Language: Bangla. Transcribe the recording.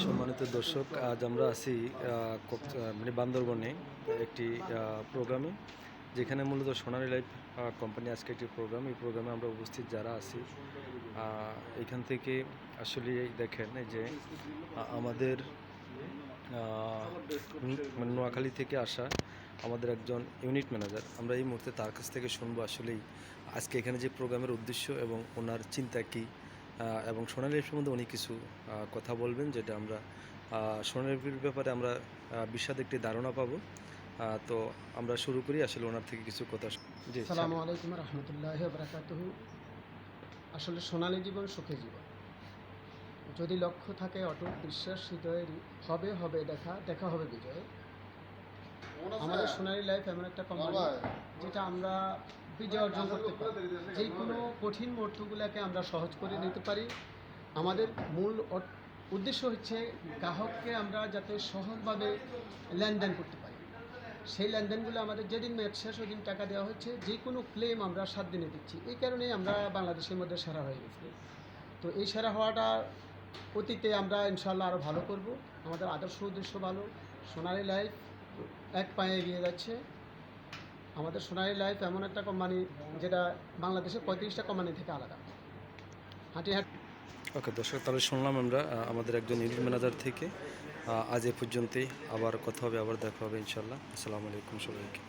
সম্মানিত দর্শক, আজ আমরা আছি মানে বান্দরবনে একটি প্রোগ্রামে, যেখানে মূলত সোনালী লাইফ কোম্পানি আজকে একটি প্রোগ্রাম। এই প্রোগ্রামে আমরা উপস্থিত যারা আছি, এখান থেকে আসলে দেখেন যে আমাদের মানে নোয়াখালী থেকে আসা আমাদের একজন ইউনিট ম্যানেজার, আমরা এই মুহূর্তে তার কাছ থেকে শুনবো আসলেই আজকে এখানে যে প্রোগ্রামের উদ্দেশ্য এবং ওনার চিন্তা কী, এবং সোনালী লাইফ সম্বন্ধে উনি কিছু কথা বলবেন, যেটা আমরা সোনালী লাইফের ব্যাপারে আমরা বিশদ একটি ধারণা পাবো। তো আমরা শুরু করি আসলে ওনার থেকে কিছু কথা। জি, আসসালামু আলাইকুম রহমতুল্লাহি ওয়া বারাকাতুহু। আসলে সোনালী জীবন সুখী জীবন। যদি লক্ষ্য থাকে অটুট বিশ্বাস হৃদয়েরই, হবে হবে দেখা, দেখা হবে বিজয়। আমাদের সোনালী লাইফ এমন একটা কোম্পানি যেটা আমরা বিজয় অর্জন করতে পারি। যে কোনো কঠিন মুহূর্তগুলোকে আমরা সহজ করে নিতে পারি। আমাদের মূল উদ্দেশ্য হচ্ছে গ্রাহককে আমরা যাতে সহজভাবে লেনদেন করতে পারি। সেই লেনদেনগুলো আমাদের যেদিন ম্যাচ শেষ ওই দিন টাকা দেওয়া হচ্ছে। যে কোনো ক্লেম আমরা 7 দিনে দিচ্ছি। এই কারণেই আমরা বাংলাদেশের মধ্যে সেরা হয়ে গেছি। তো এই সেরা হওয়াটা অতীতে আমরা ইনশাআল্লাহ আরও ভালো করব। আমাদের আদর্শ উদ্দেশ্য ভালো। সোনালী লাইফ এক পায়ে এগিয়ে যাচ্ছে। আমাদের সোনালী লাইফ এমন একটা কোম্পানি যেটা বাংলাদেশের 35টা কোম্পানি থেকে আলাদা। হাঁটি ওকে দর্শক, তাহলে শুনলাম আমরা আমাদের একজন ইউনিট ম্যানেজার থেকে। আজ এ পর্যন্তই, আবার কথা হবে, আবার দেখা হবে ইনশাল্লাহ। আসসালামু আলাইকুম সবাইকে।